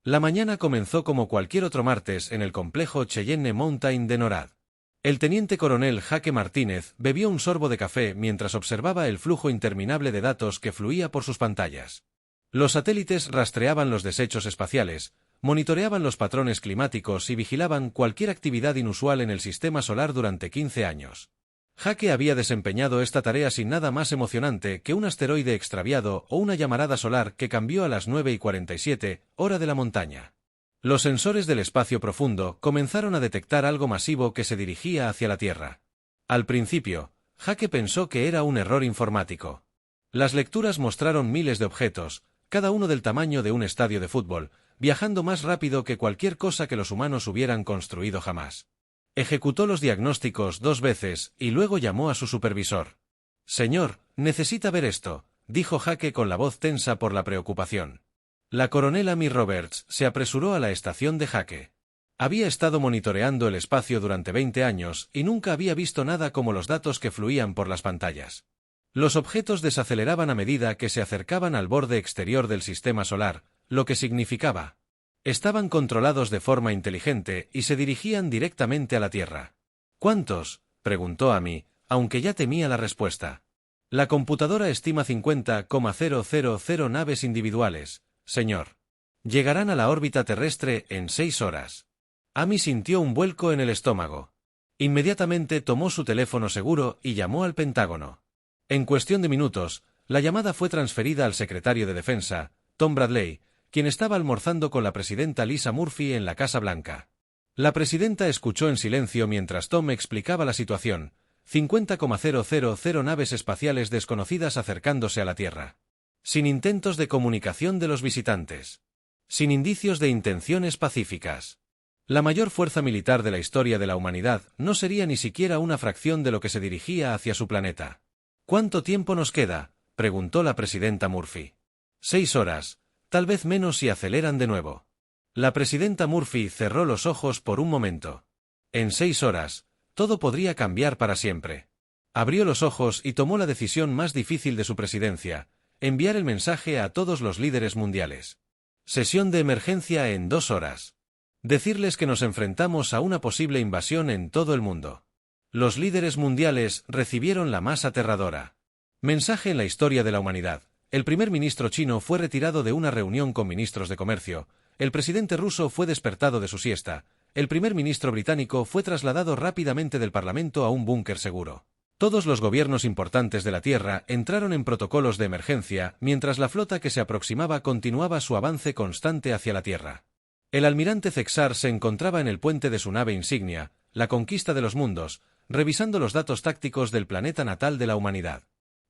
La mañana comenzó como cualquier otro martes en el complejo Cheyenne Mountain de NORAD. El teniente coronel Jake Martínez bebió un sorbo de café mientras observaba el flujo interminable de datos que fluía por sus pantallas. Los satélites rastreaban los desechos espaciales, monitoreaban los patrones climáticos y vigilaban cualquier actividad inusual en el sistema solar durante 15 años. Jake había desempeñado esta tarea sin nada más emocionante que un asteroide extraviado o una llamarada solar que cambió a las 9:47, hora de la montaña. Los sensores del espacio profundo comenzaron a detectar algo masivo que se dirigía hacia la Tierra. Al principio, Jake pensó que era un error informático. Las lecturas mostraron miles de objetos, cada uno del tamaño de un estadio de fútbol, viajando más rápido que cualquier cosa que los humanos hubieran construido jamás. Ejecutó los diagnósticos 2 veces y luego llamó a su supervisor. «Señor, necesita ver esto», dijo Jake con la voz tensa por la preocupación. La coronel Amy Roberts se apresuró a la estación de Jake. Había estado monitoreando el espacio durante 20 años y nunca había visto nada como los datos que fluían por las pantallas. Los objetos desaceleraban a medida que se acercaban al borde exterior del sistema solar, lo que significaba: estaban controlados de forma inteligente y se dirigían directamente a la Tierra. ¿Cuántos?, preguntó Amy, aunque ya temía la respuesta. La computadora estima 50,000 naves individuales, señor. Llegarán a la órbita terrestre en 6 horas. Amy sintió un vuelco en el estómago. Inmediatamente tomó su teléfono seguro y llamó al Pentágono. En cuestión de minutos, la llamada fue transferida al secretario de Defensa, Tom Bradley, quien estaba almorzando con la presidenta Lisa Murphy en la Casa Blanca. La presidenta escuchó en silencio mientras Tom explicaba la situación: 50,000 naves espaciales desconocidas acercándose a la Tierra. Sin intentos de comunicación de los visitantes. Sin indicios de intenciones pacíficas. La mayor fuerza militar de la historia de la humanidad no sería ni siquiera una fracción de lo que se dirigía hacia su planeta. «¿Cuánto tiempo nos queda?», preguntó la presidenta Murphy. 6 horas, tal vez menos si aceleran de nuevo. La presidenta Murphy cerró los ojos por un momento. En 6 horas, todo podría cambiar para siempre. Abrió los ojos y tomó la decisión más difícil de su presidencia: enviar el mensaje a todos los líderes mundiales. Sesión de emergencia en 2 horas. Decirles que nos enfrentamos a una posible invasión en todo el mundo. Los líderes mundiales recibieron la más aterradora mensaje en la historia de la humanidad. El primer ministro chino fue retirado de una reunión con ministros de comercio, el presidente ruso fue despertado de su siesta, el primer ministro británico fue trasladado rápidamente del Parlamento a un búnker seguro. Todos los gobiernos importantes de la Tierra entraron en protocolos de emergencia mientras la flota que se aproximaba continuaba su avance constante hacia la Tierra. El almirante Cexar se encontraba en el puente de su nave insignia, la Conquista de los Mundos, revisando los datos tácticos del planeta natal de la humanidad.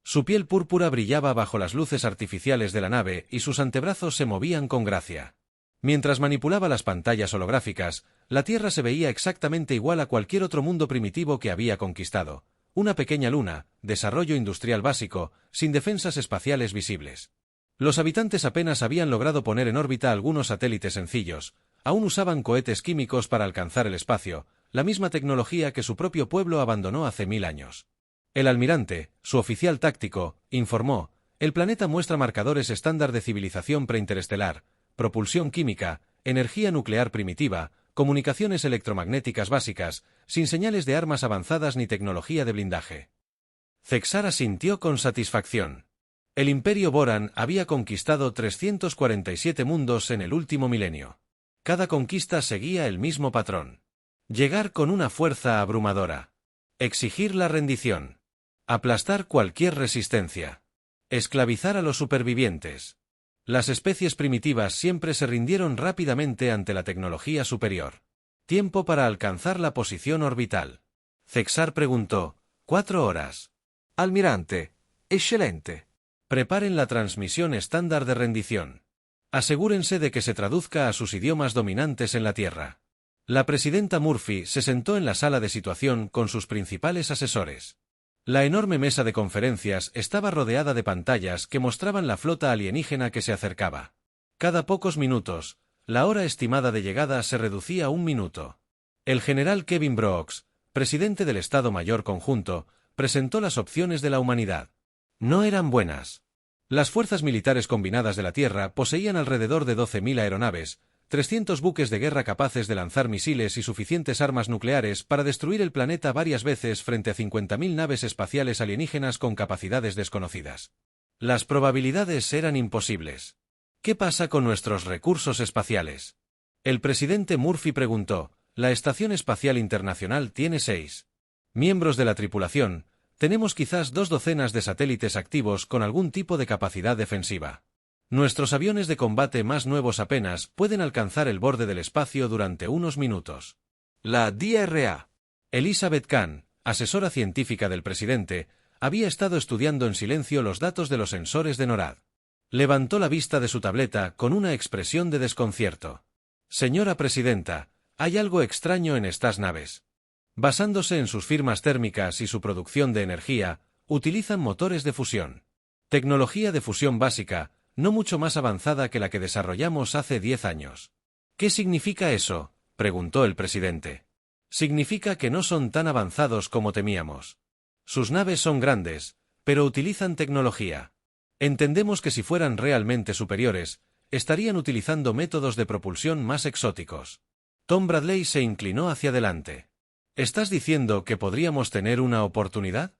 Su piel púrpura brillaba bajo las luces artificiales de la nave y sus antebrazos se movían con gracia. Mientras manipulaba las pantallas holográficas, la Tierra se veía exactamente igual a cualquier otro mundo primitivo que había conquistado. Una pequeña luna, desarrollo industrial básico, sin defensas espaciales visibles. Los habitantes apenas habían logrado poner en órbita algunos satélites sencillos, aún usaban cohetes químicos para alcanzar el espacio, la misma tecnología que su propio pueblo abandonó hace 1000 años. El almirante, su oficial táctico, informó: el planeta muestra marcadores estándar de civilización preinterestelar, propulsión química, energía nuclear primitiva, comunicaciones electromagnéticas básicas, sin señales de armas avanzadas ni tecnología de blindaje. Cexar asintió con satisfacción. El Imperio Boran había conquistado 347 mundos en el último milenio. Cada conquista seguía el mismo patrón. Llegar con una fuerza abrumadora. Exigir la rendición. Aplastar cualquier resistencia. Esclavizar a los supervivientes. Las especies primitivas siempre se rindieron rápidamente ante la tecnología superior. Tiempo para alcanzar la posición orbital. Cexar preguntó: 4 horas. Almirante, excelente. Preparen la transmisión estándar de rendición. Asegúrense de que se traduzca a sus idiomas dominantes en la Tierra. La presidenta Murphy se sentó en la sala de situación con sus principales asesores. La enorme mesa de conferencias estaba rodeada de pantallas que mostraban la flota alienígena que se acercaba. Cada pocos minutos, la hora estimada de llegada se reducía a 1 minuto. El general Kevin Brooks, presidente del Estado Mayor Conjunto, presentó las opciones de la humanidad. No eran buenas. Las fuerzas militares combinadas de la Tierra poseían alrededor de 12.000 aeronaves, 300 buques de guerra capaces de lanzar misiles y suficientes armas nucleares para destruir el planeta varias veces frente a 50.000 naves espaciales alienígenas con capacidades desconocidas. Las probabilidades eran imposibles. ¿Qué pasa con nuestros recursos espaciales? El presidente Murphy preguntó. La Estación Espacial Internacional tiene 6 miembros de la tripulación. Tenemos quizás 2 docenas de satélites activos con algún tipo de capacidad defensiva. Nuestros aviones de combate más nuevos apenas pueden alcanzar el borde del espacio durante unos minutos. La DRA. Elizabeth Kahn, asesora científica del presidente, había estado estudiando en silencio los datos de los sensores de NORAD. Levantó la vista de su tableta con una expresión de desconcierto. Señora presidenta, hay algo extraño en estas naves. Basándose en sus firmas térmicas y su producción de energía, utilizan motores de fusión. Tecnología de fusión básica, no mucho más avanzada que la que desarrollamos hace 10 años. ¿Qué significa eso?, preguntó el presidente. Significa que no son tan avanzados como temíamos. Sus naves son grandes, pero utilizan tecnología. Entendemos que si fueran realmente superiores, estarían utilizando métodos de propulsión más exóticos. Tom Bradley se inclinó hacia adelante. ¿Estás diciendo que podríamos tener una oportunidad?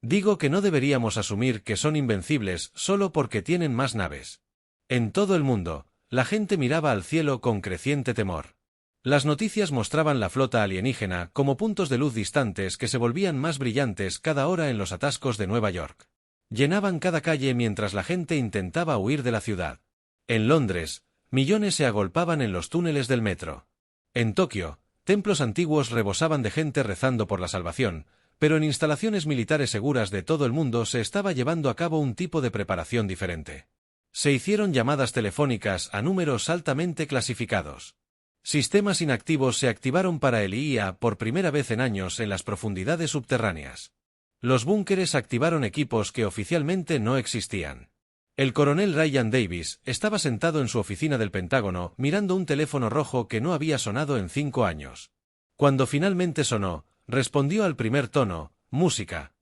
Digo que no deberíamos asumir que son invencibles solo porque tienen más naves. En todo el mundo, la gente miraba al cielo con creciente temor. Las noticias mostraban la flota alienígena como puntos de luz distantes que se volvían más brillantes cada hora en los atascos de Nueva York. Llenaban cada calle mientras la gente intentaba huir de la ciudad. En Londres, millones se agolpaban en los túneles del metro. En Tokio, templos antiguos rebosaban de gente rezando por la salvación, pero en instalaciones militares seguras de todo el mundo se estaba llevando a cabo un tipo de preparación diferente. Se hicieron llamadas telefónicas a números altamente clasificados. Sistemas inactivos se activaron para el IA por primera vez en años en las profundidades subterráneas. Los búnkeres activaron equipos que oficialmente no existían. El coronel Ryan Davis estaba sentado en su oficina del Pentágono mirando un teléfono rojo que no había sonado en 5 años. Cuando finalmente sonó, respondió al primer tono, música.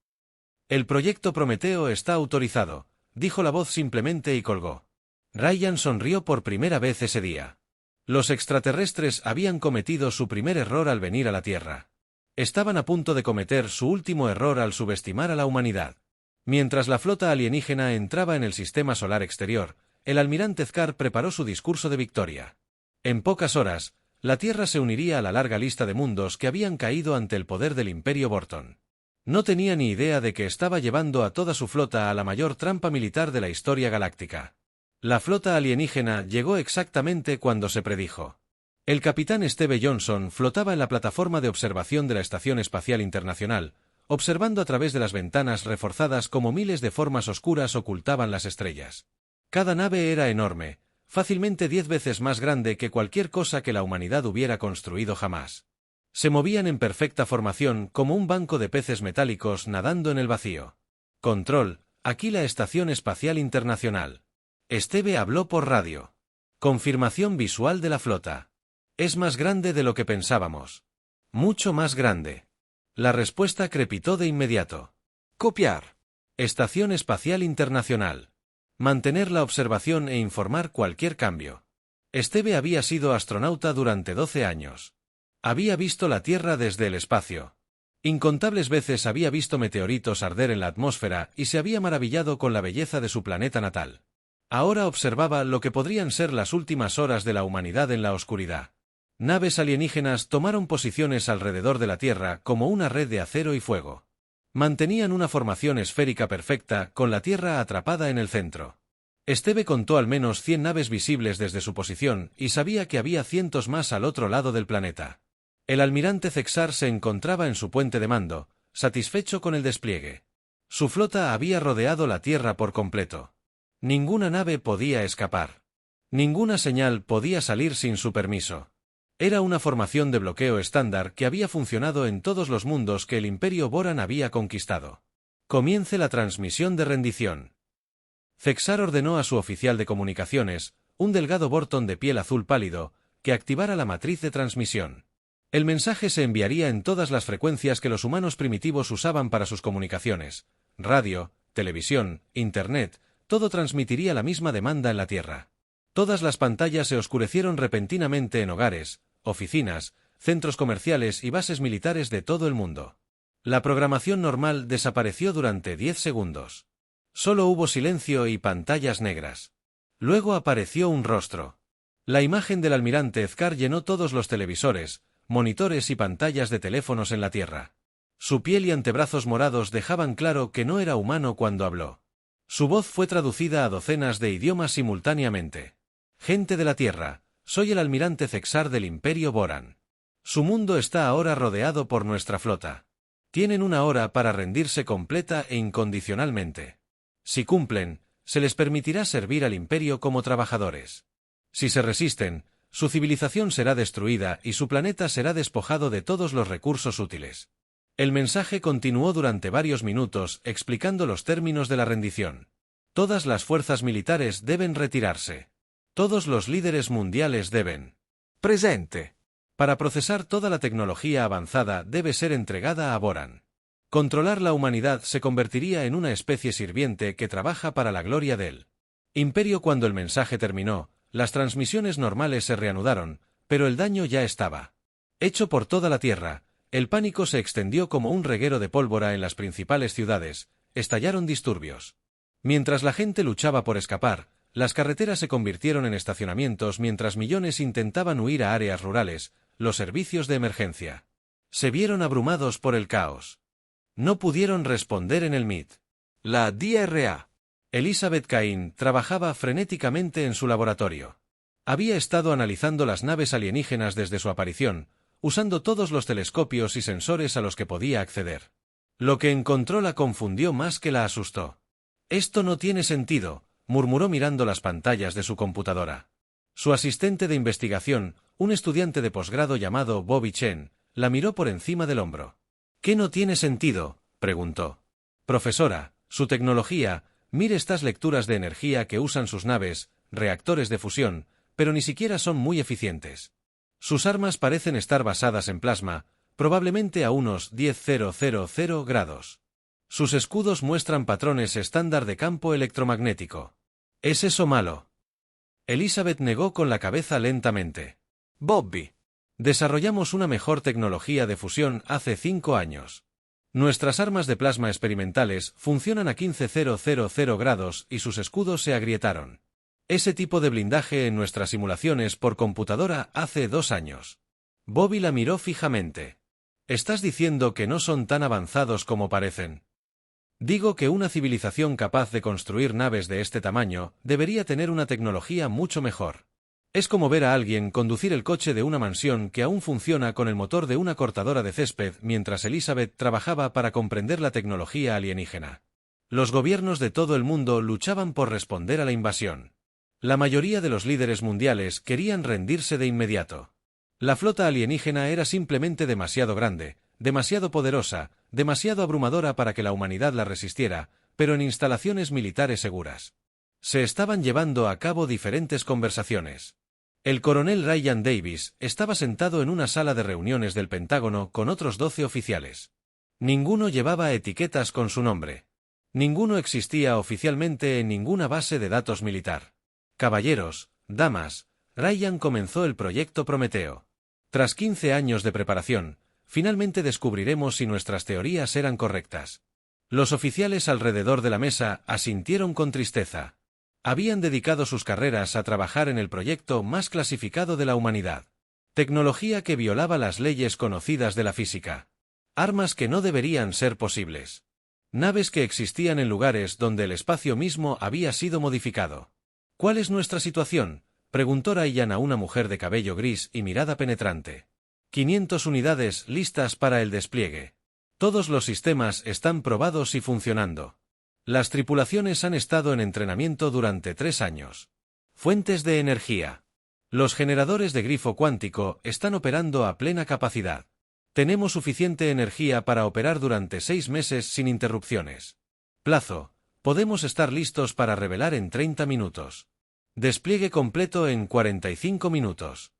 El proyecto Prometeo está autorizado, dijo la voz simplemente y colgó. Ryan sonrió por primera vez ese día. Los extraterrestres habían cometido su primer error al venir a la Tierra. Estaban a punto de cometer su último error al subestimar a la humanidad. Mientras la flota alienígena entraba en el sistema solar exterior, el almirante Zkar preparó su discurso de victoria. En pocas horas, la Tierra se uniría a la larga lista de mundos que habían caído ante el poder del Imperio Borton. No tenía ni idea de que estaba llevando a toda su flota a la mayor trampa militar de la historia galáctica. La flota alienígena llegó exactamente cuando se predijo. El capitán Steve Johnson flotaba en la plataforma de observación de la Estación Espacial Internacional, observando a través de las ventanas reforzadas cómo miles de formas oscuras ocultaban las estrellas. Cada nave era enorme, fácilmente 10 veces más grande que cualquier cosa que la humanidad hubiera construido jamás. Se movían en perfecta formación como un banco de peces metálicos nadando en el vacío. Control, aquí la Estación Espacial Internacional. Steve habló por radio. Confirmación visual de la flota. Es más grande de lo que pensábamos. Mucho más grande. La respuesta crepitó de inmediato. Copiar. Estación Espacial Internacional. Mantener la observación e informar cualquier cambio. Steve había sido astronauta durante 12 años. Había visto la Tierra desde el espacio. Incontables veces había visto meteoritos arder en la atmósfera y se había maravillado con la belleza de su planeta natal. Ahora observaba lo que podrían ser las últimas horas de la humanidad en la oscuridad. Naves alienígenas tomaron posiciones alrededor de la Tierra como una red de acero y fuego. Mantenían una formación esférica perfecta con la Tierra atrapada en el centro. Steve contó al menos 100 naves visibles desde su posición y sabía que había cientos más al otro lado del planeta. El almirante Zexar se encontraba en su puente de mando, satisfecho con el despliegue. Su flota había rodeado la Tierra por completo. Ninguna nave podía escapar. Ninguna señal podía salir sin su permiso. Era una formación de bloqueo estándar que había funcionado en todos los mundos que el Imperio Boran había conquistado. Comience la transmisión de rendición. Zexar ordenó a su oficial de comunicaciones, un delgado Borton de piel azul pálido, que activara la matriz de transmisión. El mensaje se enviaría en todas las frecuencias que los humanos primitivos usaban para sus comunicaciones. Radio, televisión, internet, todo transmitiría la misma demanda en la Tierra. Todas las pantallas se oscurecieron repentinamente en hogares, oficinas, centros comerciales y bases militares de todo el mundo. La programación normal desapareció durante 10 segundos. Solo hubo silencio y pantallas negras. Luego apareció un rostro. La imagen del almirante Ezkar llenó todos los televisores, monitores y pantallas de teléfonos en la Tierra. Su piel y antebrazos morados dejaban claro que no era humano cuando habló. Su voz fue traducida a docenas de idiomas simultáneamente. Gente de la Tierra, soy el almirante Zexar del Imperio Boran. Su mundo está ahora rodeado por nuestra flota. Tienen una hora para rendirse completa e incondicionalmente. Si cumplen, se les permitirá servir al Imperio como trabajadores. Si se resisten, su civilización será destruida y su planeta será despojado de todos los recursos útiles. El mensaje continuó durante varios minutos explicando los términos de la rendición. Todas las fuerzas militares deben retirarse. Todos los líderes mundiales deben. Presente. Para procesar toda la tecnología avanzada debe ser entregada a Boran. Controlar la humanidad se convertiría en una especie sirviente que trabaja para la gloria del Imperio. Cuando el mensaje terminó, las transmisiones normales se reanudaron, pero el daño ya estaba hecho por toda la Tierra. El pánico se extendió como un reguero de pólvora en las principales ciudades, estallaron disturbios. Mientras la gente luchaba por escapar, las carreteras se convirtieron en estacionamientos mientras millones intentaban huir a áreas rurales. Los servicios de emergencia se vieron abrumados por el caos. No pudieron responder en el MIT. La DRA. Elizabeth Cain trabajaba frenéticamente en su laboratorio. Había estado analizando las naves alienígenas desde su aparición, usando todos los telescopios y sensores a los que podía acceder. Lo que encontró la confundió más que la asustó. Esto no tiene sentido, murmuró mirando las pantallas de su computadora. Su asistente de investigación, un estudiante de posgrado llamado Bobby Chen, la miró por encima del hombro. ¿Qué no tiene sentido?, preguntó. Profesora, su tecnología, mire estas lecturas de energía que usan sus naves, reactores de fusión, pero ni siquiera son muy eficientes. Sus armas parecen estar basadas en plasma, probablemente a unos 10,000 grados. Sus escudos muestran patrones estándar de campo electromagnético. ¿Es eso malo? Elizabeth negó con la cabeza lentamente. Bobby. Desarrollamos una mejor tecnología de fusión hace 5 años. Nuestras armas de plasma experimentales funcionan a 15,000 grados y sus escudos se agrietaron. Ese tipo de blindaje en nuestras simulaciones por computadora hace 2 años. Bobby la miró fijamente. ¿Estás diciendo que no son tan avanzados como parecen? Digo que una civilización capaz de construir naves de este tamaño debería tener una tecnología mucho mejor. Es como ver a alguien conducir el coche de una mansión que aún funciona con el motor de una cortadora de césped mientras Elizabeth trabajaba para comprender la tecnología alienígena. Los gobiernos de todo el mundo luchaban por responder a la invasión. La mayoría de los líderes mundiales querían rendirse de inmediato. La flota alienígena era simplemente demasiado grande, demasiado poderosa, demasiado abrumadora para que la humanidad la resistiera, pero en instalaciones militares seguras. Se estaban llevando a cabo diferentes conversaciones. El coronel Ryan Davis estaba sentado en una sala de reuniones del Pentágono con otros 12 oficiales. Ninguno llevaba etiquetas con su nombre. Ninguno existía oficialmente en ninguna base de datos militar. Caballeros, damas, Ryan comenzó el proyecto Prometeo. Tras 15 años de preparación, finalmente descubriremos si nuestras teorías eran correctas. Los oficiales alrededor de la mesa asintieron con tristeza. Habían dedicado sus carreras a trabajar en el proyecto más clasificado de la humanidad. Tecnología que violaba las leyes conocidas de la física. Armas que no deberían ser posibles. Naves que existían en lugares donde el espacio mismo había sido modificado. ¿Cuál es nuestra situación?, preguntó Ryan a una mujer de cabello gris y mirada penetrante. 500 unidades listas para el despliegue. Todos los sistemas están probados y funcionando. Las tripulaciones han estado en entrenamiento durante 3 años. Fuentes de energía. Los generadores de grifo cuántico están operando a plena capacidad. Tenemos suficiente energía para operar durante 6 meses sin interrupciones. Plazo. Podemos estar listos para revelar en 30 minutos. Despliegue completo en 45 minutos.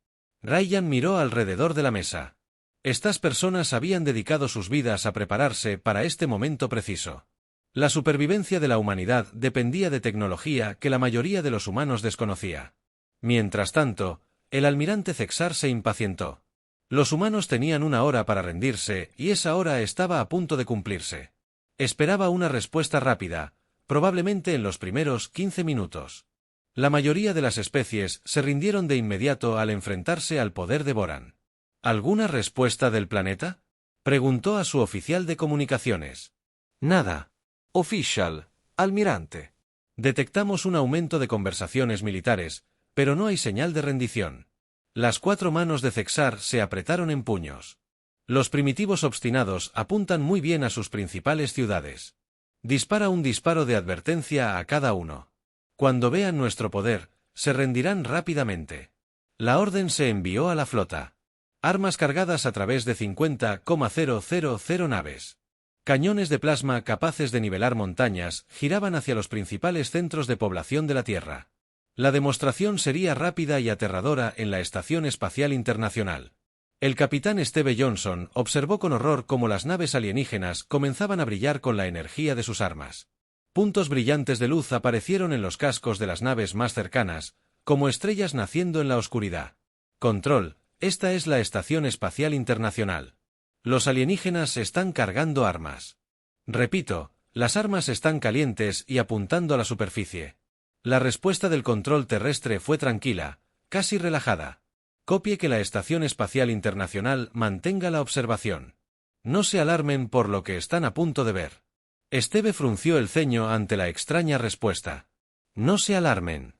Ryan miró alrededor de la mesa. Estas personas habían dedicado sus vidas a prepararse para este momento preciso. La supervivencia de la humanidad dependía de tecnología que la mayoría de los humanos desconocía. Mientras tanto, el almirante Cexar se impacientó. Los humanos tenían una hora para rendirse y esa hora estaba a punto de cumplirse. Esperaba una respuesta rápida, probablemente en los primeros 15 minutos. La mayoría de las especies se rindieron de inmediato al enfrentarse al poder de Boran. ¿Alguna respuesta del planeta?, preguntó a su oficial de comunicaciones. Nada. Official, almirante. Detectamos un aumento de conversaciones militares, pero no hay señal de rendición. Las 4 manos de Cexar se apretaron en puños. Los primitivos obstinados apuntan muy bien a sus principales ciudades. Dispara un disparo de advertencia a cada uno. Cuando vean nuestro poder, se rendirán rápidamente. La orden se envió a la flota. Armas cargadas a través de 50,000 naves. Cañones de plasma capaces de nivelar montañas giraban hacia los principales centros de población de la Tierra. La demostración sería rápida y aterradora en la Estación Espacial Internacional. El capitán Steve Johnson observó con horror cómo las naves alienígenas comenzaban a brillar con la energía de sus armas. Puntos brillantes de luz aparecieron en los cascos de las naves más cercanas, como estrellas naciendo en la oscuridad. Control, esta es la Estación Espacial Internacional. Los alienígenas están cargando armas. Repito, las armas están calientes y apuntando a la superficie. La respuesta del control terrestre fue tranquila, casi relajada. Copie que la Estación Espacial Internacional mantenga la observación. No se alarmen por lo que están a punto de ver. Steve frunció el ceño ante la extraña respuesta. No se alarmen.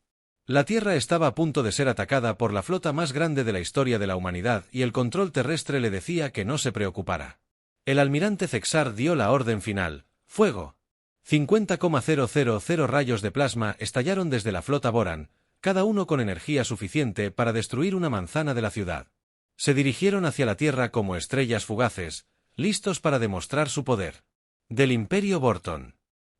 La Tierra estaba a punto de ser atacada por la flota más grande de la historia de la humanidad y el control terrestre le decía que no se preocupara. El almirante Cexar dio la orden final: ¡fuego! 50,000 rayos de plasma estallaron desde la flota Boran, cada uno con energía suficiente para destruir una manzana de la ciudad. Se dirigieron hacia la Tierra como estrellas fugaces, listos para demostrar su poder. Del Imperio Borton.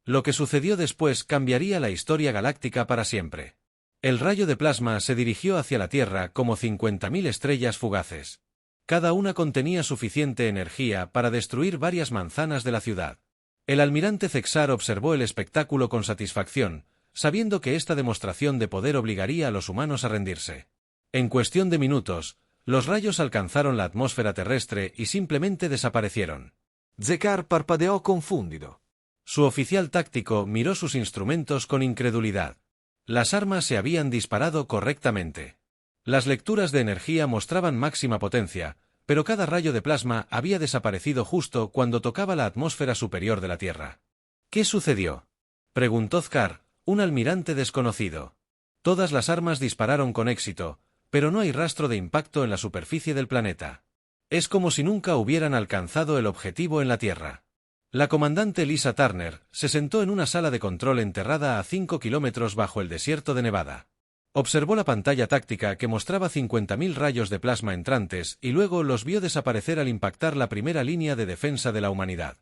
Lo que sucedió después cambiaría la historia galáctica para siempre. El rayo de plasma se dirigió hacia la Tierra como 50.000 estrellas fugaces. Cada una contenía suficiente energía para destruir varias manzanas de la ciudad. El almirante Cexar observó el espectáculo con satisfacción, sabiendo que esta demostración de poder obligaría a los humanos a rendirse. En cuestión de minutos, los rayos alcanzaron la atmósfera terrestre y simplemente desaparecieron. Cexar parpadeó confundido. Su oficial táctico miró sus instrumentos con incredulidad. Las armas se habían disparado correctamente. Las lecturas de energía mostraban máxima potencia, pero cada rayo de plasma había desaparecido justo cuando tocaba la atmósfera superior de la Tierra. ¿Qué sucedió?, preguntó Cexar, un almirante desconocido. Todas las armas dispararon con éxito, pero no hay rastro de impacto en la superficie del planeta. Es como si nunca hubieran alcanzado el objetivo en la Tierra. La comandante Lisa Turner se sentó en una sala de control enterrada a 5 kilómetros bajo el desierto de Nevada. Observó la pantalla táctica que mostraba 50.000 rayos de plasma entrantes y luego los vio desaparecer al impactar la primera línea de defensa de la humanidad.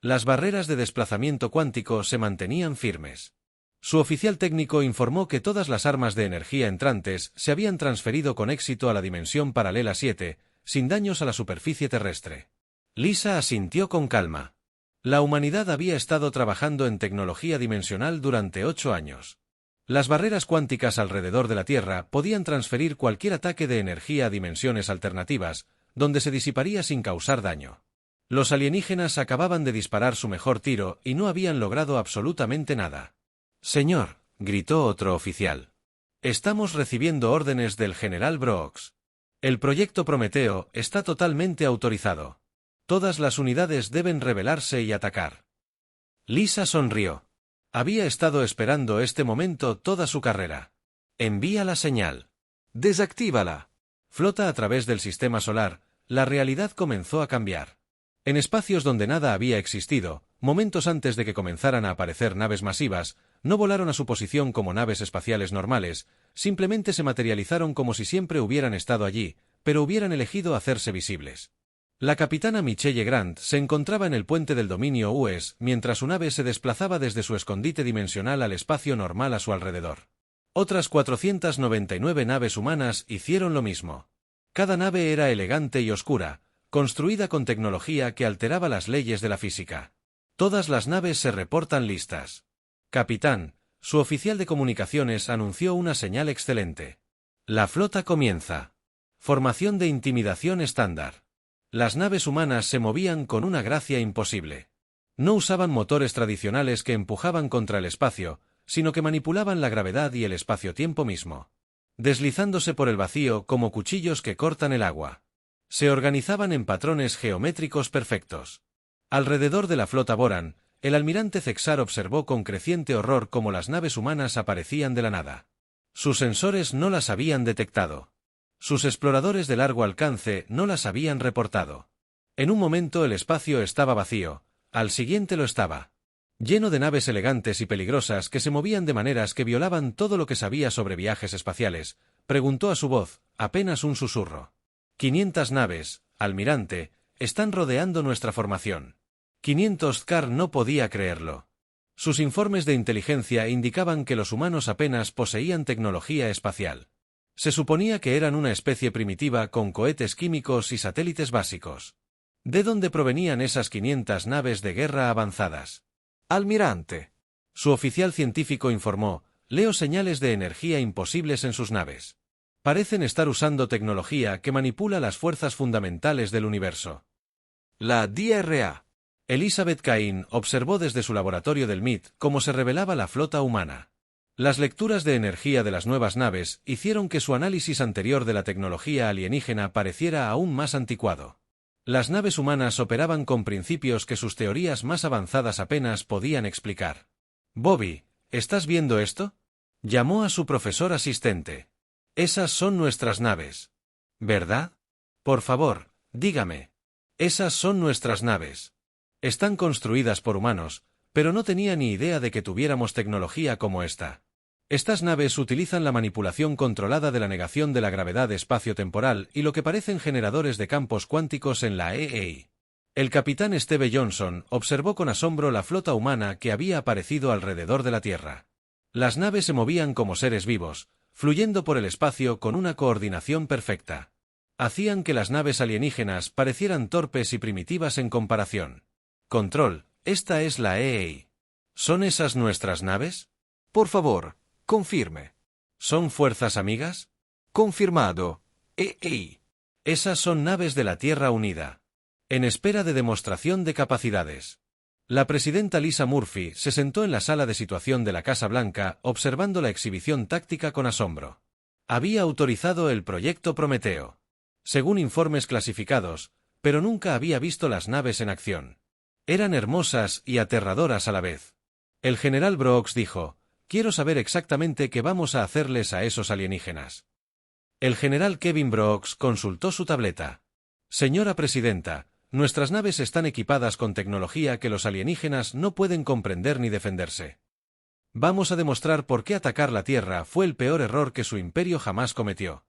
Las barreras de desplazamiento cuántico se mantenían firmes. Su oficial técnico informó que todas las armas de energía entrantes se habían transferido con éxito a la dimensión paralela 7, sin daños a la superficie terrestre. Lisa asintió con calma. La humanidad había estado trabajando en tecnología dimensional durante 8 años. Las barreras cuánticas alrededor de la Tierra podían transferir cualquier ataque de energía a dimensiones alternativas, donde se disiparía sin causar daño. Los alienígenas acababan de disparar su mejor tiro y no habían logrado absolutamente nada. «Señor», gritó otro oficial. «Estamos recibiendo órdenes del general Brooks. El proyecto Prometeo está totalmente autorizado. Todas las unidades deben rebelarse y atacar». Lisa sonrió. Había estado esperando este momento toda su carrera. «Envía la señal. Desactívala». Flota a través del sistema solar, la realidad comenzó a cambiar. En espacios donde nada había existido, momentos antes de que comenzaran a aparecer naves masivas, no volaron a su posición como naves espaciales normales, simplemente se materializaron como si siempre hubieran estado allí, pero hubieran elegido hacerse visibles. La capitana Michelle Grant se encontraba en el puente del dominio US mientras su nave se desplazaba desde su escondite dimensional al espacio normal a su alrededor. Otras 499 naves humanas hicieron lo mismo. Cada nave era elegante y oscura, construida con tecnología que alteraba las leyes de la física. Todas las naves se reportan listas. Capitán, su oficial de comunicaciones anunció una señal excelente. La flota comienza. Formación de intimidación estándar. Las naves humanas se movían con una gracia imposible. No usaban motores tradicionales que empujaban contra el espacio, sino que manipulaban la gravedad y el espacio-tiempo mismo, deslizándose por el vacío como cuchillos que cortan el agua. Se organizaban en patrones geométricos perfectos. Alrededor de la flota Boran, el almirante Cexar observó con creciente horror cómo las naves humanas aparecían de la nada. Sus sensores no las habían detectado. Sus exploradores de largo alcance no las habían reportado. En un momento el espacio estaba vacío, al siguiente lo estaba. Lleno de naves elegantes y peligrosas que se movían de maneras que violaban todo lo que sabía sobre viajes espaciales, preguntó a su voz, apenas un susurro. 500 naves, almirante, están rodeando nuestra formación. 500. Car no podía creerlo. Sus informes de inteligencia indicaban que los humanos apenas poseían tecnología espacial. Se suponía que eran una especie primitiva con cohetes químicos y satélites básicos. ¿De dónde provenían esas 500 naves de guerra avanzadas? Almirante. Su oficial científico informó, leo señales de energía imposibles en sus naves. Parecen estar usando tecnología que manipula las fuerzas fundamentales del universo. La DRA. Elizabeth Cain observó desde su laboratorio del MIT cómo se revelaba la flota humana. Las lecturas de energía de las nuevas naves hicieron que su análisis anterior de la tecnología alienígena pareciera aún más anticuado. Las naves humanas operaban con principios que sus teorías más avanzadas apenas podían explicar. Bobby, ¿estás viendo esto? Llamó a su profesor asistente. Esas son nuestras naves. ¿Verdad? Por favor, dígame. Esas son nuestras naves. Están construidas por humanos, pero no tenía ni idea de que tuviéramos tecnología como esta. Estas naves utilizan la manipulación controlada de la negación de la gravedad espacio-temporal y lo que parecen generadores de campos cuánticos en la EA. El capitán Steve Johnson observó con asombro la flota humana que había aparecido alrededor de la Tierra. Las naves se movían como seres vivos, fluyendo por el espacio con una coordinación perfecta. Hacían que las naves alienígenas parecieran torpes y primitivas en comparación. Control, esta es la EA. ¿Son esas nuestras naves? Por favor, confirme. ¿Son fuerzas amigas? Confirmado. EA. Esas son naves de la Tierra Unida. En espera de demostración de capacidades. La presidenta Lisa Murphy se sentó en la sala de situación de la Casa Blanca observando la exhibición táctica con asombro. Había autorizado el proyecto Prometeo, según informes clasificados, pero nunca había visto las naves en acción. Eran hermosas y aterradoras a la vez. El general Brooks dijo, quiero saber exactamente qué vamos a hacerles a esos alienígenas. El general Kevin Brooks consultó su tableta. Señora presidenta, nuestras naves están equipadas con tecnología que los alienígenas no pueden comprender ni defenderse. Vamos a demostrar por qué atacar la Tierra fue el peor error que su imperio jamás cometió.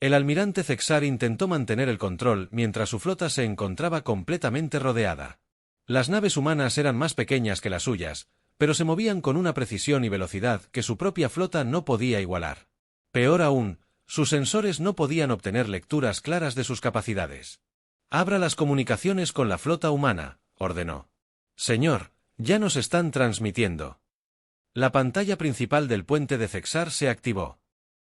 El almirante Cexar intentó mantener el control mientras su flota se encontraba completamente rodeada. Las naves humanas eran más pequeñas que las suyas, pero se movían con una precisión y velocidad que su propia flota no podía igualar. Peor aún, sus sensores no podían obtener lecturas claras de sus capacidades. Abra las comunicaciones con la flota humana, ordenó. Señor, ya nos están transmitiendo. La pantalla principal del puente de Cexar se activó.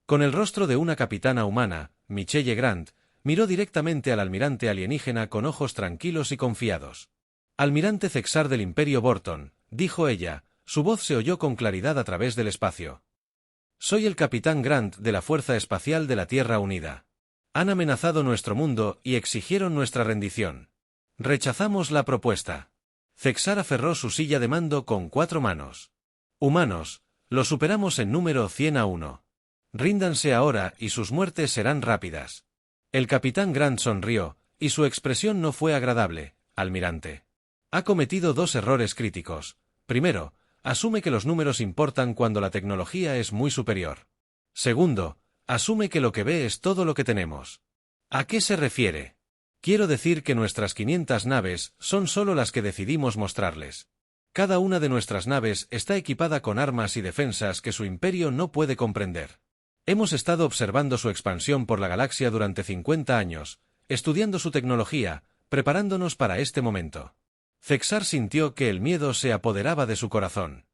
Con el rostro de una capitana humana, Michelle Grant, miró directamente al almirante alienígena con ojos tranquilos y confiados. Almirante Cexar del Imperio Borton, dijo ella, su voz se oyó con claridad a través del espacio. Soy el capitán Grant de la Fuerza Espacial de la Tierra Unida. Han amenazado nuestro mundo y exigieron nuestra rendición. Rechazamos la propuesta. Cexar aferró su silla de mando con 4 manos. Humanos, lo superamos en número 100-1. Ríndanse ahora y sus muertes serán rápidas. El capitán Grant sonrió, y su expresión no fue agradable, almirante. Ha cometido 2 errores críticos. Primero, asume que los números importan cuando la tecnología es muy superior. Segundo, asume que lo que ve es todo lo que tenemos. ¿A qué se refiere? Quiero decir que nuestras 500 naves son solo las que decidimos mostrarles. Cada una de nuestras naves está equipada con armas y defensas que su imperio no puede comprender. Hemos estado observando su expansión por la galaxia durante 50 años, estudiando su tecnología, preparándonos para este momento. Cexar sintió que el miedo se apoderaba de su corazón.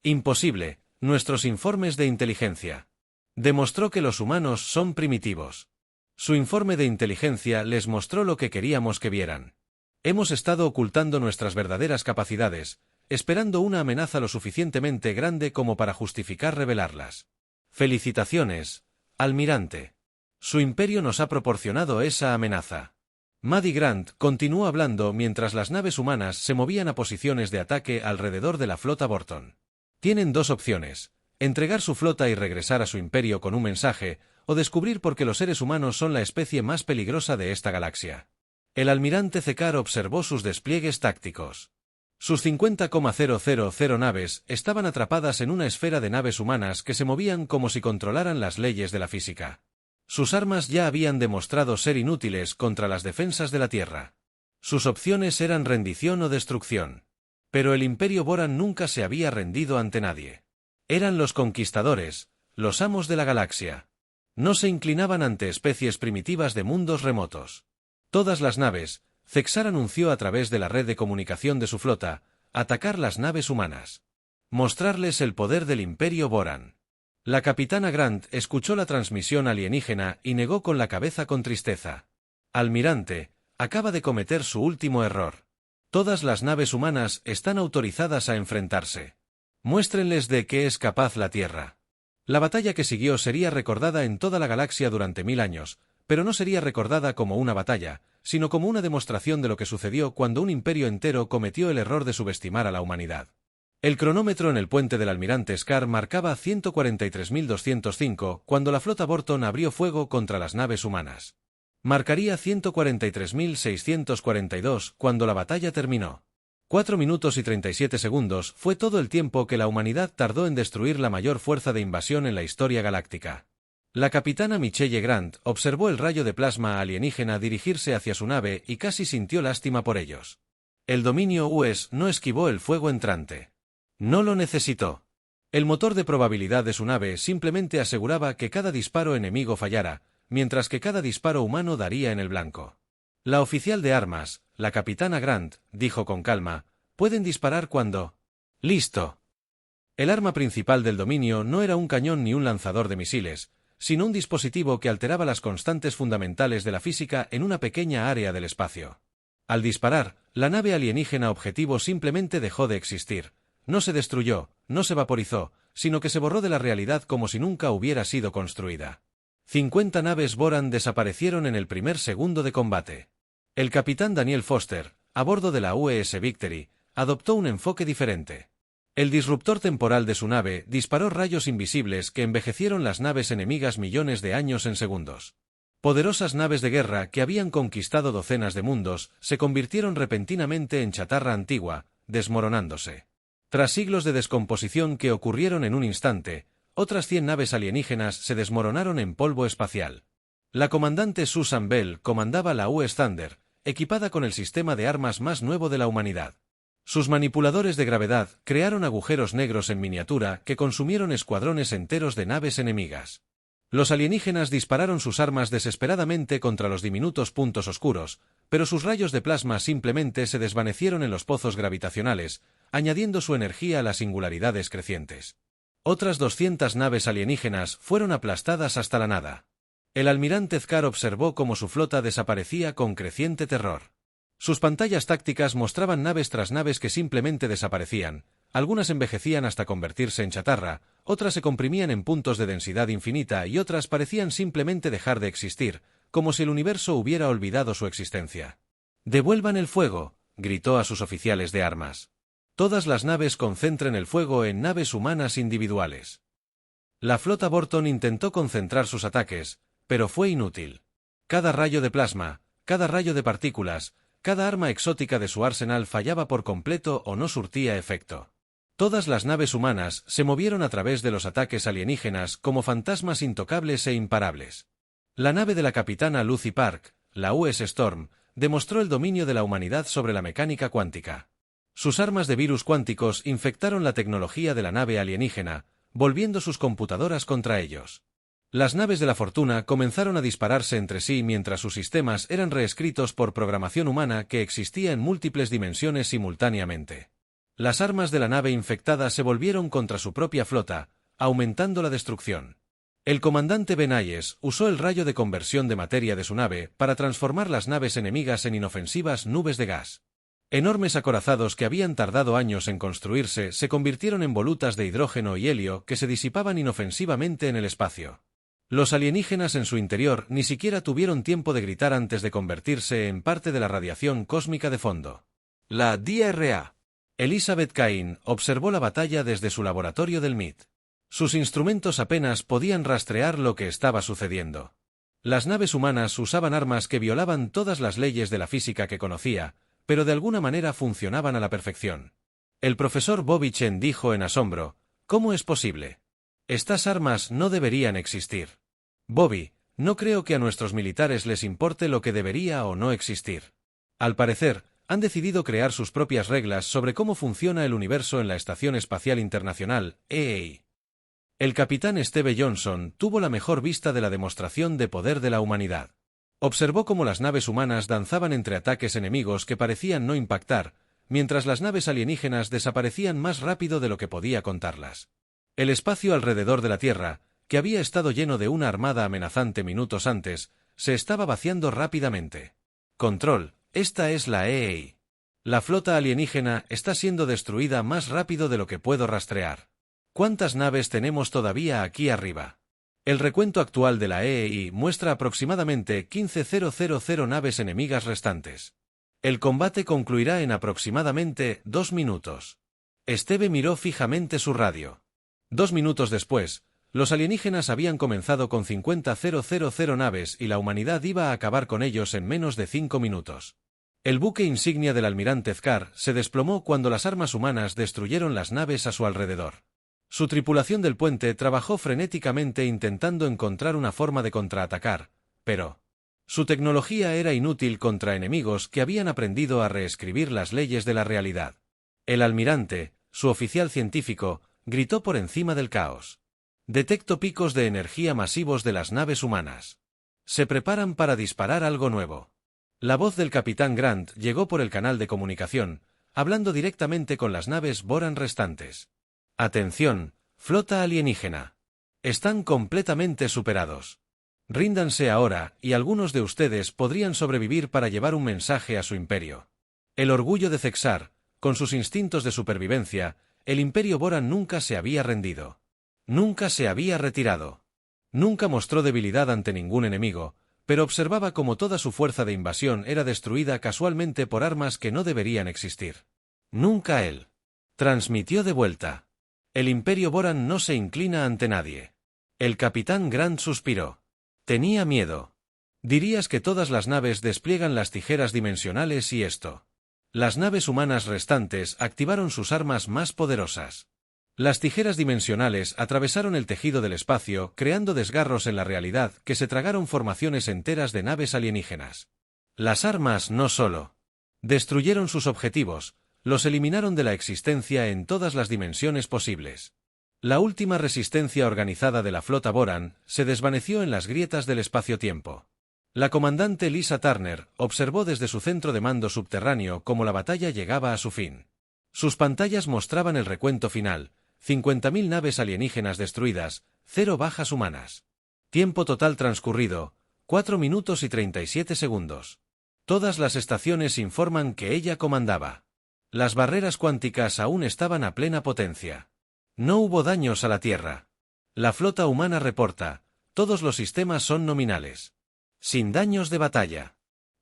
Imposible, nuestros informes de inteligencia. Demostró que los humanos son primitivos. Su informe de inteligencia les mostró lo que queríamos que vieran. Hemos estado ocultando nuestras verdaderas capacidades, esperando una amenaza lo suficientemente grande como para justificar revelarlas. Felicitaciones, almirante. Su imperio nos ha proporcionado esa amenaza. Maddie Grant continuó hablando mientras las naves humanas se movían a posiciones de ataque alrededor de la flota Borton. Tienen dos opciones: entregar su flota y regresar a su imperio con un mensaje, o descubrir por qué los seres humanos son la especie más peligrosa de esta galaxia. El almirante Zekar observó sus despliegues tácticos. Sus 50,000 naves estaban atrapadas en una esfera de naves humanas que se movían como si controlaran las leyes de la física. Sus armas ya habían demostrado ser inútiles contra las defensas de la Tierra. Sus opciones eran rendición o destrucción. Pero el Imperio Boran nunca se había rendido ante nadie. Eran los conquistadores, los amos de la galaxia. No se inclinaban ante especies primitivas de mundos remotos. Todas las naves, Zexar anunció a través de la red de comunicación de su flota, atacar las naves humanas. Mostrarles el poder del Imperio Boran. La capitana Grant escuchó la transmisión alienígena y negó con la cabeza con tristeza. Almirante, acaba de cometer su último error. Todas las naves humanas están autorizadas a enfrentarse. Muéstrenles de qué es capaz la Tierra. La batalla que siguió sería recordada en toda la galaxia durante 1000 años, pero no sería recordada como una batalla, sino como una demostración de lo que sucedió cuando un imperio entero cometió el error de subestimar a la humanidad. El cronómetro en el puente del almirante Scar marcaba 143.205 cuando la flota Borton abrió fuego contra las naves humanas. Marcaría 143.642 cuando la batalla terminó. 4 minutos y 37 segundos fue todo el tiempo que la humanidad tardó en destruir la mayor fuerza de invasión en la historia galáctica. La capitana Michelle Grant observó el rayo de plasma alienígena dirigirse hacia su nave y casi sintió lástima por ellos. El dominio US no esquivó el fuego entrante. No lo necesitó. El motor de probabilidad de su nave simplemente aseguraba que cada disparo enemigo fallara, mientras que cada disparo humano daría en el blanco. La oficial de armas, la capitana Grant, dijo con calma: «Pueden disparar cuando...». «Listo». El arma principal del dominio no era un cañón ni un lanzador de misiles, sino un dispositivo que alteraba las constantes fundamentales de la física en una pequeña área del espacio. Al disparar, la nave alienígena objetivo simplemente dejó de existir. No se destruyó, no se vaporizó, sino que se borró de la realidad como si nunca hubiera sido construida. 50 naves Boran desaparecieron en el primer segundo de combate. El capitán Daniel Foster, a bordo de la US Victory, adoptó un enfoque diferente. El disruptor temporal de su nave disparó rayos invisibles que envejecieron las naves enemigas millones de años en segundos. Poderosas naves de guerra que habían conquistado docenas de mundos se convirtieron repentinamente en chatarra antigua, desmoronándose. Tras siglos de descomposición que ocurrieron en un instante, otras 100 naves alienígenas se desmoronaron en polvo espacial. La comandante Susan Bell comandaba la US Thunder, equipada con el sistema de armas más nuevo de la humanidad. Sus manipuladores de gravedad crearon agujeros negros en miniatura que consumieron escuadrones enteros de naves enemigas. Los alienígenas dispararon sus armas desesperadamente contra los diminutos puntos oscuros, pero sus rayos de plasma simplemente se desvanecieron en los pozos gravitacionales, añadiendo su energía a las singularidades crecientes. Otras 200 naves alienígenas fueron aplastadas hasta la nada. El almirante Zkar observó cómo su flota desaparecía con creciente terror. Sus pantallas tácticas mostraban naves tras naves que simplemente desaparecían, algunas envejecían hasta convertirse en chatarra, otras se comprimían en puntos de densidad infinita y otras parecían simplemente dejar de existir, como si el universo hubiera olvidado su existencia. «¡Devuelvan el fuego!», gritó a sus oficiales de armas. «Todas las naves concentren el fuego en naves humanas individuales». La flota Borton intentó concentrar sus ataques, pero fue inútil. Cada rayo de plasma, cada rayo de partículas, cada arma exótica de su arsenal fallaba por completo o no surtía efecto. Todas las naves humanas se movieron a través de los ataques alienígenas como fantasmas intocables e imparables. La nave de la capitana Lucy Park, la US Storm, demostró el dominio de la humanidad sobre la mecánica cuántica. Sus armas de virus cuánticos infectaron la tecnología de la nave alienígena, volviendo sus computadoras contra ellos. Las naves de la fortuna comenzaron a dispararse entre sí mientras sus sistemas eran reescritos por programación humana que existía en múltiples dimensiones simultáneamente. Las armas de la nave infectada se volvieron contra su propia flota, aumentando la destrucción. El comandante Benayes usó el rayo de conversión de materia de su nave para transformar las naves enemigas en inofensivas nubes de gas. Enormes acorazados que habían tardado años en construirse se convirtieron en volutas de hidrógeno y helio que se disipaban inofensivamente en el espacio. Los alienígenas en su interior ni siquiera tuvieron tiempo de gritar antes de convertirse en parte de la radiación cósmica de fondo. La DRA. Elizabeth Cain observó la batalla desde su laboratorio del MIT. Sus instrumentos apenas podían rastrear lo que estaba sucediendo. Las naves humanas usaban armas que violaban todas las leyes de la física que conocía, pero de alguna manera funcionaban a la perfección. El profesor Bobby Chen dijo en asombro, ¿cómo es posible? Estas armas no deberían existir. Bobby, no creo que a nuestros militares les importe lo que debería o no existir. Al parecer, han decidido crear sus propias reglas sobre cómo funciona el universo en la Estación Espacial Internacional, EA. El capitán Steve Johnson tuvo la mejor vista de la demostración de poder de la humanidad. Observó cómo las naves humanas danzaban entre ataques enemigos que parecían no impactar, mientras las naves alienígenas desaparecían más rápido de lo que podía contarlas. El espacio alrededor de la Tierra, que había estado lleno de una armada amenazante minutos antes, se estaba vaciando rápidamente. Control, esta es la EA. La flota alienígena está siendo destruida más rápido de lo que puedo rastrear. ¿Cuántas naves tenemos todavía aquí arriba? El recuento actual de la EEI muestra aproximadamente 15.000 naves enemigas restantes. El combate concluirá en aproximadamente 2 minutos. Steve miró fijamente su radio. 2 minutos después, los alienígenas habían comenzado con 50.000 naves y la humanidad iba a acabar con ellos en menos de 5 minutos. El buque insignia del almirante Zkar se desplomó cuando las armas humanas destruyeron las naves a su alrededor. Su tripulación del puente trabajó frenéticamente intentando encontrar una forma de contraatacar, pero su tecnología era inútil contra enemigos que habían aprendido a reescribir las leyes de la realidad. El almirante, su oficial científico, gritó por encima del caos. Detecto picos de energía masivos de las naves humanas. Se preparan para disparar algo nuevo. La voz del capitán Grant llegó por el canal de comunicación, hablando directamente con las naves Boran restantes. Atención, flota alienígena. Están completamente superados. Ríndanse ahora, y algunos de ustedes podrían sobrevivir para llevar un mensaje a su imperio. El orgullo de Zexar, con sus instintos de supervivencia, el imperio Boran nunca se había rendido. Nunca se había retirado. Nunca mostró debilidad ante ningún enemigo, pero observaba cómo toda su fuerza de invasión era destruida casualmente por armas que no deberían existir. Nunca él. Transmitió de vuelta. El imperio Boran no se inclina ante nadie. El capitán Grant suspiró. Tenía miedo. Dirías que todas las naves despliegan las tijeras dimensionales y esto. Las naves humanas restantes activaron sus armas más poderosas. Las tijeras dimensionales atravesaron el tejido del espacio, creando desgarros en la realidad que se tragaron formaciones enteras de naves alienígenas. Las armas no solo destruyeron sus objetivos, los eliminaron de la existencia en todas las dimensiones posibles. La última resistencia organizada de la flota Boran se desvaneció en las grietas del espacio-tiempo. La comandante Lisa Turner observó desde su centro de mando subterráneo cómo la batalla llegaba a su fin. Sus pantallas mostraban el recuento final, 50.000 naves alienígenas destruidas, 0 bajas humanas. Tiempo total transcurrido, 4 minutos y 37 segundos. Todas las estaciones informan que ella comandaba. Las barreras cuánticas aún estaban a plena potencia. No hubo daños a la Tierra. La flota humana reporta, todos los sistemas son nominales. Sin daños de batalla.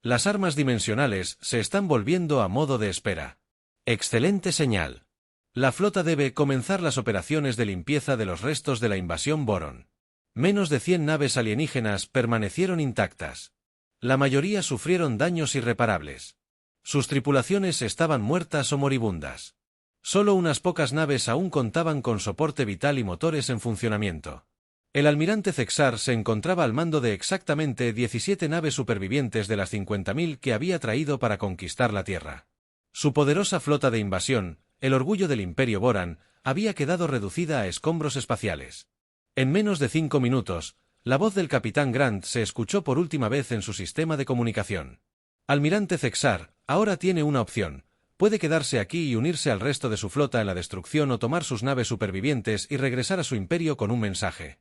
Las armas dimensionales se están volviendo a modo de espera. Excelente señal. La flota debe comenzar las operaciones de limpieza de los restos de la invasión Boron. Menos de 100 naves alienígenas permanecieron intactas. La mayoría sufrieron daños irreparables. Sus tripulaciones estaban muertas o moribundas. Solo unas pocas naves aún contaban con soporte vital y motores en funcionamiento. El almirante Zexar se encontraba al mando de exactamente 17 naves supervivientes de las 50.000 que había traído para conquistar la Tierra. Su poderosa flota de invasión, el orgullo del Imperio Boran, había quedado reducida a escombros espaciales. En menos de 5 minutos, la voz del capitán Grant se escuchó por última vez en su sistema de comunicación. Almirante Zexar, ahora tiene una opción. Puede quedarse aquí y unirse al resto de su flota en la destrucción o tomar sus naves supervivientes y regresar a su imperio con un mensaje.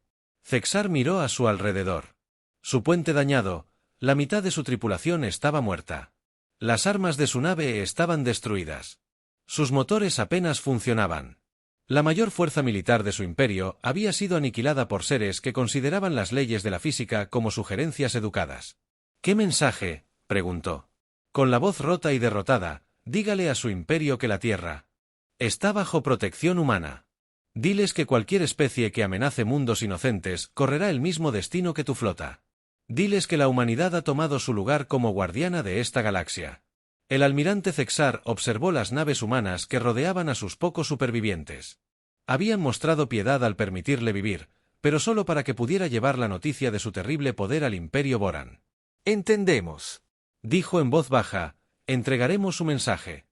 Zexar miró a su alrededor. Su puente dañado, la mitad de su tripulación estaba muerta. Las armas de su nave estaban destruidas. Sus motores apenas funcionaban. La mayor fuerza militar de su imperio había sido aniquilada por seres que consideraban las leyes de la física como sugerencias educadas. ¿Qué mensaje?, preguntó. Con la voz rota y derrotada, dígale a su imperio que la Tierra está bajo protección humana. Diles que cualquier especie que amenace mundos inocentes correrá el mismo destino que tu flota. Diles que la humanidad ha tomado su lugar como guardiana de esta galaxia. El almirante Zexar observó las naves humanas que rodeaban a sus pocos supervivientes. Habían mostrado piedad al permitirle vivir, pero solo para que pudiera llevar la noticia de su terrible poder al Imperio Boran. «Entendemos», dijo en voz baja, «entregaremos su mensaje».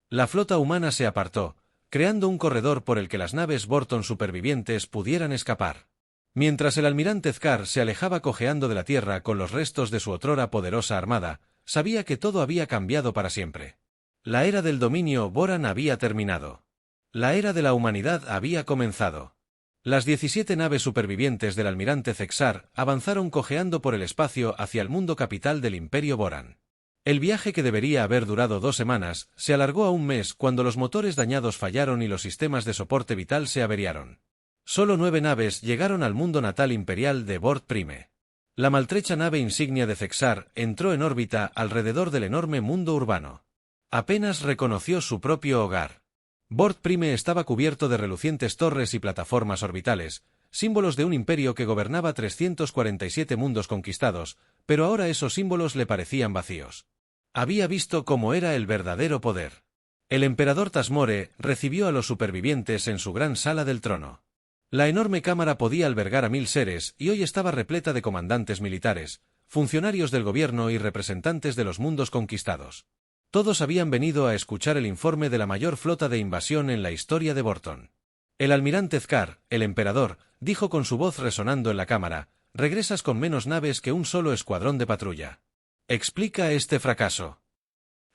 La flota humana se apartó, creando un corredor por el que las naves Borton supervivientes pudieran escapar. Mientras el almirante Zcar se alejaba cojeando de la tierra con los restos de su otrora poderosa armada, sabía que todo había cambiado para siempre. La era del dominio Boran había terminado. La era de la humanidad había comenzado. Las 17 naves supervivientes del almirante Zexar avanzaron cojeando por el espacio hacia el mundo capital del Imperio Boran. El viaje, que debería haber durado 2 semanas, se alargó a un mes cuando los motores dañados fallaron y los sistemas de soporte vital se averiaron. Solo 9 naves llegaron al mundo natal imperial de Bort Prime. La maltrecha nave insignia de Zexar entró en órbita alrededor del enorme mundo urbano. Apenas reconoció su propio hogar. Bort Prime estaba cubierto de relucientes torres y plataformas orbitales, símbolos de un imperio que gobernaba 347 mundos conquistados, pero ahora esos símbolos le parecían vacíos. Había visto cómo era el verdadero poder. El emperador Tasmore recibió a los supervivientes en su gran sala del trono. La enorme cámara podía albergar a 1000 seres y hoy estaba repleta de comandantes militares, funcionarios del gobierno y representantes de los mundos conquistados. Todos habían venido a escuchar el informe de la mayor flota de invasión en la historia de Borton. El almirante Zcar, el emperador, dijo con su voz resonando en la cámara: «Regresas con menos naves que un solo escuadrón de patrulla. Explica este fracaso».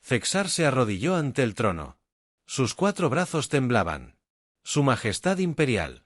Zexar se arrodilló ante el trono. Sus 4 brazos temblaban. «Su Majestad Imperial.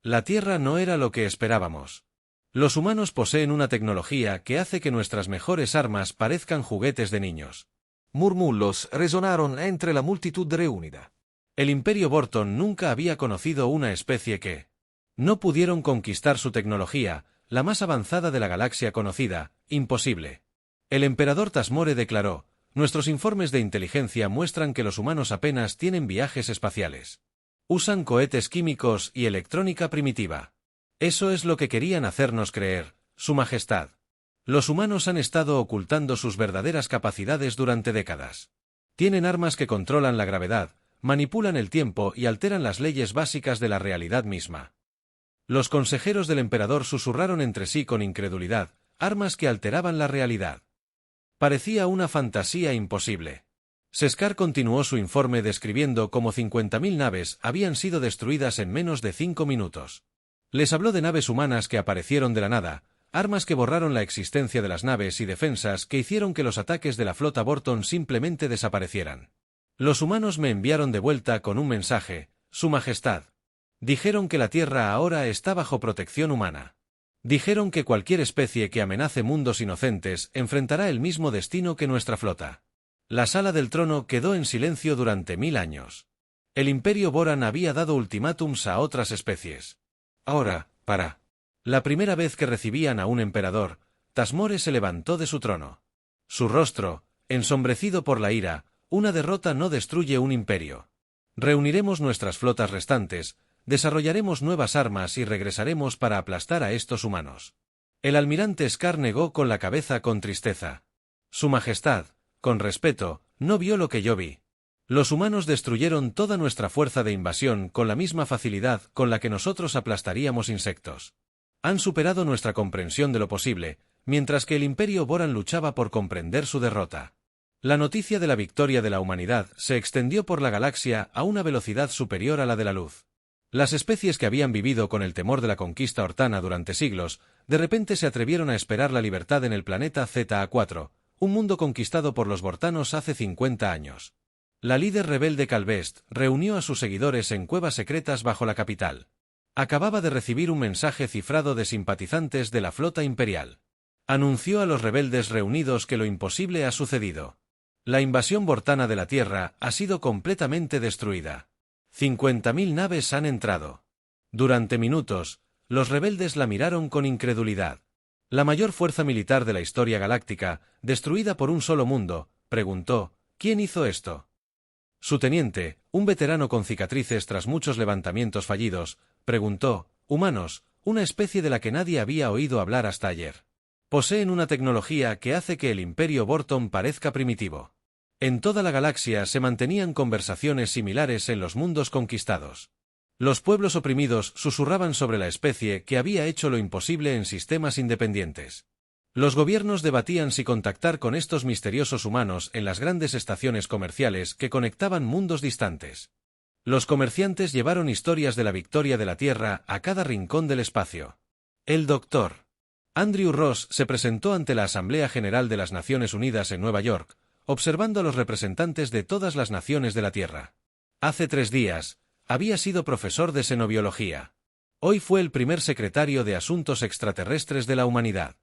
La Tierra no era lo que esperábamos. Los humanos poseen una tecnología que hace que nuestras mejores armas parezcan juguetes de niños». Murmullos resonaron entre la multitud reunida. El Imperio Borton nunca había conocido una especie que no pudieron conquistar su tecnología, la más avanzada de la galaxia conocida. Imposible. El emperador Tasmore declaró: «Nuestros informes de inteligencia muestran que los humanos apenas tienen viajes espaciales. Usan cohetes químicos y electrónica primitiva. Eso es lo que querían hacernos creer, Su Majestad. Los humanos han estado ocultando sus verdaderas capacidades durante décadas. Tienen armas que controlan la gravedad, manipulan el tiempo y alteran las leyes básicas de la realidad misma». Los consejeros del emperador susurraron entre sí con incredulidad: armas que alteraban la realidad. Parecía una fantasía imposible. Seskar continuó su informe describiendo cómo 50.000 naves habían sido destruidas en menos de 5 minutos. Les habló de naves humanas que aparecieron de la nada, armas que borraron la existencia de las naves y defensas que hicieron que los ataques de la flota Borton simplemente desaparecieran. «Los humanos me enviaron de vuelta con un mensaje, Su Majestad. Dijeron que la Tierra ahora está bajo protección humana. Dijeron que cualquier especie que amenace mundos inocentes enfrentará el mismo destino que nuestra flota». La sala del trono quedó en silencio durante 1000 años. El Imperio Boran había dado ultimátums a otras especies. Ahora, para la primera vez que recibían a un emperador, Tasmore se levantó de su trono. Su rostro, ensombrecido por la ira: «Una derrota no destruye un imperio. Reuniremos nuestras flotas restantes, desarrollaremos nuevas armas y regresaremos para aplastar a estos humanos». El almirante Zcar negó con la cabeza con tristeza. «Su Majestad, con respeto, no vio lo que yo vi. Los humanos destruyeron toda nuestra fuerza de invasión con la misma facilidad con la que nosotros aplastaríamos insectos. Han superado nuestra comprensión de lo posible, mientras que el Imperio Boran luchaba por comprender su derrota. La noticia de la victoria de la humanidad se extendió por la galaxia a una velocidad superior a la de la luz. Las especies que habían vivido con el temor de la conquista hortana durante siglos, de repente se atrevieron a esperar la libertad en el planeta ZA4, un mundo conquistado por los bortanos hace 50 años. La líder rebelde Calvest reunió a sus seguidores en cuevas secretas bajo la capital. Acababa de recibir un mensaje cifrado de simpatizantes de la flota imperial. Anunció a los rebeldes reunidos que lo imposible ha sucedido. La invasión bortana de la Tierra ha sido completamente destruida. 50.000 naves han entrado. Durante minutos, los rebeldes la miraron con incredulidad. La mayor fuerza militar de la historia galáctica, destruida por un solo mundo, preguntó, ¿quién hizo esto? Su teniente, un veterano con cicatrices tras muchos levantamientos fallidos, preguntó, humanos, una especie de la que nadie había oído hablar hasta ayer. Poseen una tecnología que hace que el Imperio Borton parezca primitivo. En toda la galaxia se mantenían conversaciones similares en los mundos conquistados. Los pueblos oprimidos susurraban sobre la especie que había hecho lo imposible en sistemas independientes. Los gobiernos debatían si contactar con estos misteriosos humanos en las grandes estaciones comerciales que conectaban mundos distantes. Los comerciantes llevaron historias de la victoria de la Tierra a cada rincón del espacio. El Dr. Andrew Ross se presentó ante la Asamblea General de las Naciones Unidas en Nueva York, observando a los representantes de todas las naciones de la Tierra. Hace 3 días, había sido profesor de xenobiología. Hoy fue el primer secretario de Asuntos Extraterrestres de la Humanidad.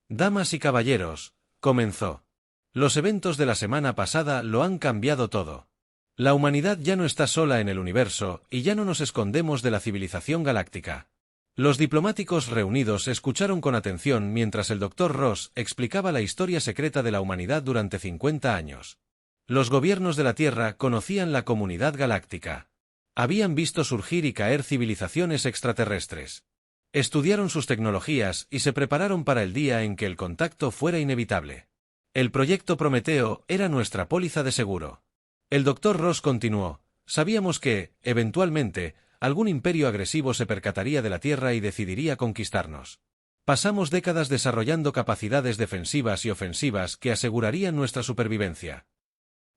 Damas y caballeros, comenzó. Los eventos de la semana pasada lo han cambiado todo. La humanidad ya no está sola en el universo y ya no nos escondemos de la civilización galáctica. Los diplomáticos reunidos escucharon con atención mientras el Dr. Ross explicaba la historia secreta de la humanidad durante 50 años. Los gobiernos de la Tierra conocían la comunidad galáctica. Habían visto surgir y caer civilizaciones extraterrestres. Estudiaron sus tecnologías y se prepararon para el día en que el contacto fuera inevitable. El proyecto Prometeo era nuestra póliza de seguro. El Dr. Ross continuó, sabíamos que, eventualmente, algún imperio agresivo se percataría de la Tierra y decidiría conquistarnos. Pasamos décadas desarrollando capacidades defensivas y ofensivas que asegurarían nuestra supervivencia.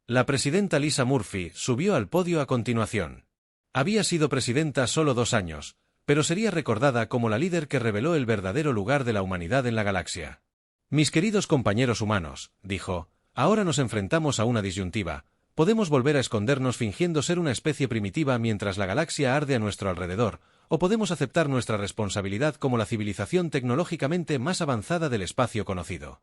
La presidenta Lisa Murphy subió al podio a continuación. Había sido presidenta solo 2 años, pero sería recordada como la líder que reveló el verdadero lugar de la humanidad en la galaxia. Mis queridos compañeros humanos, dijo, ahora nos enfrentamos a una disyuntiva. Podemos volver a escondernos fingiendo ser una especie primitiva mientras la galaxia arde a nuestro alrededor, o podemos aceptar nuestra responsabilidad como la civilización tecnológicamente más avanzada del espacio conocido.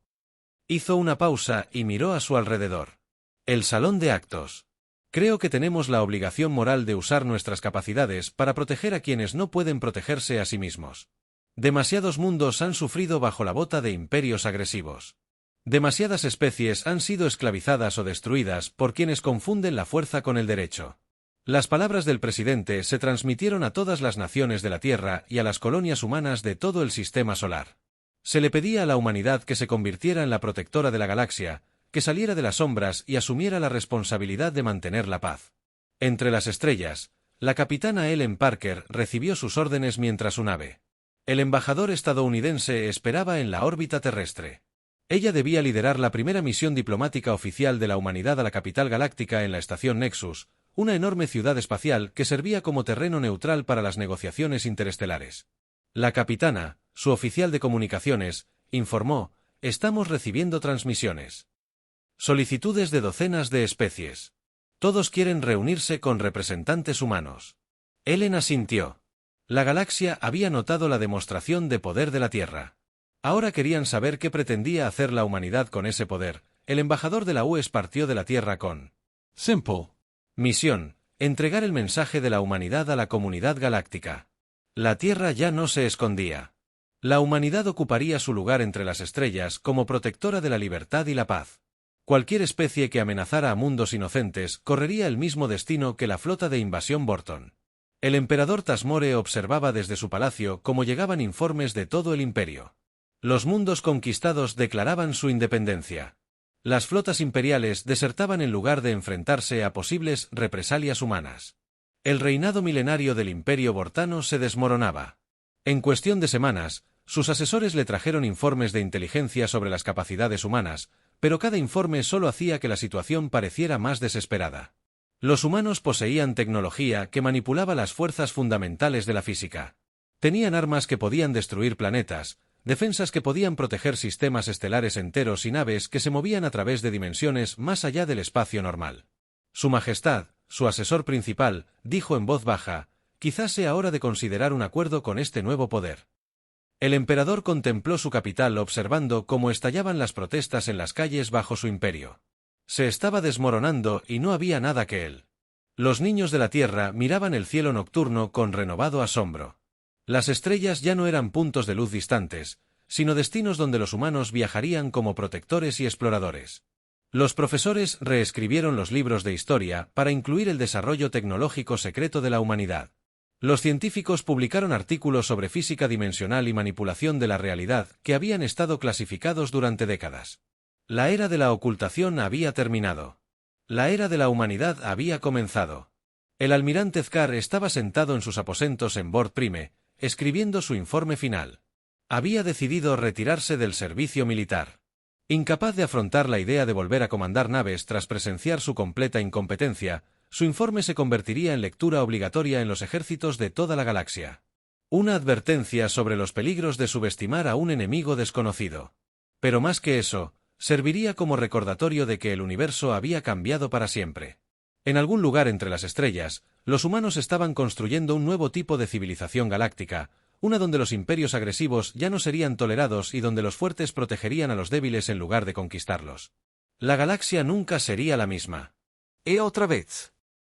Hizo una pausa y miró a su alrededor. El salón de actos. Creo que tenemos la obligación moral de usar nuestras capacidades para proteger a quienes no pueden protegerse a sí mismos. Demasiados mundos han sufrido bajo la bota de imperios agresivos. Demasiadas especies han sido esclavizadas o destruidas por quienes confunden la fuerza con el derecho. Las palabras del presidente se transmitieron a todas las naciones de la Tierra y a las colonias humanas de todo el sistema solar. Se le pedía a la humanidad que se convirtiera en la protectora de la galaxia, que saliera de las sombras y asumiera la responsabilidad de mantener la paz. Entre las estrellas, la capitana Ellen Parker recibió sus órdenes mientras su nave. El embajador estadounidense esperaba en la órbita terrestre. Ella debía liderar la primera misión diplomática oficial de la humanidad a la capital galáctica en la estación Nexus, una enorme ciudad espacial que servía como terreno neutral para las negociaciones interestelares. La capitana, su oficial de comunicaciones, informó, estamos recibiendo transmisiones. Solicitudes de docenas de especies. Todos quieren reunirse con representantes humanos. Ellen asintió. La galaxia había notado la demostración de poder de la Tierra. Ahora querían saber qué pretendía hacer la humanidad con ese poder. El embajador de la US partió de la Tierra con Simple. Misión, entregar el mensaje de la humanidad a la comunidad galáctica. La Tierra ya no se escondía. La humanidad ocuparía su lugar entre las estrellas como protectora de la libertad y la paz. Cualquier especie que amenazara a mundos inocentes correría el mismo destino que la flota de invasión Borton. El emperador Tasmore observaba desde su palacio cómo llegaban informes de todo el imperio. Los mundos conquistados declaraban su independencia. Las flotas imperiales desertaban en lugar de enfrentarse a posibles represalias humanas. El reinado milenario del imperio bortano se desmoronaba. En cuestión de semanas, sus asesores le trajeron informes de inteligencia sobre las capacidades humanas, pero cada informe solo hacía que la situación pareciera más desesperada. Los humanos poseían tecnología que manipulaba las fuerzas fundamentales de la física. Tenían armas que podían destruir planetas, defensas que podían proteger sistemas estelares enteros y naves que se movían a través de dimensiones más allá del espacio normal. Su Majestad, su asesor principal, dijo en voz baja, Quizás sea hora de considerar un acuerdo con este nuevo poder. El emperador contempló su capital observando cómo estallaban las protestas en las calles bajo su imperio. Se estaba desmoronando y no había nada que él. Los niños de la tierra miraban el cielo nocturno con renovado asombro. Las estrellas ya no eran puntos de luz distantes, sino destinos donde los humanos viajarían como protectores y exploradores. Los profesores reescribieron los libros de historia para incluir el desarrollo tecnológico secreto de la humanidad. Los científicos publicaron artículos sobre física dimensional y manipulación de la realidad que habían estado clasificados durante décadas. La era de la ocultación había terminado. La era de la humanidad había comenzado. El almirante Zkar estaba sentado en sus aposentos en Bord Prime, escribiendo su informe final. Había decidido retirarse del servicio militar. Incapaz de afrontar la idea de volver a comandar naves tras presenciar su completa incompetencia, su informe se convertiría en lectura obligatoria en los ejércitos de toda la galaxia. Una advertencia sobre los peligros de subestimar a un enemigo desconocido. Pero más que eso, serviría como recordatorio de que el universo había cambiado para siempre. En algún lugar entre las estrellas, los humanos estaban construyendo un nuevo tipo de civilización galáctica, una donde los imperios agresivos ya no serían tolerados y donde los fuertes protegerían a los débiles en lugar de conquistarlos. La galaxia nunca sería la misma. ¿Otra vez?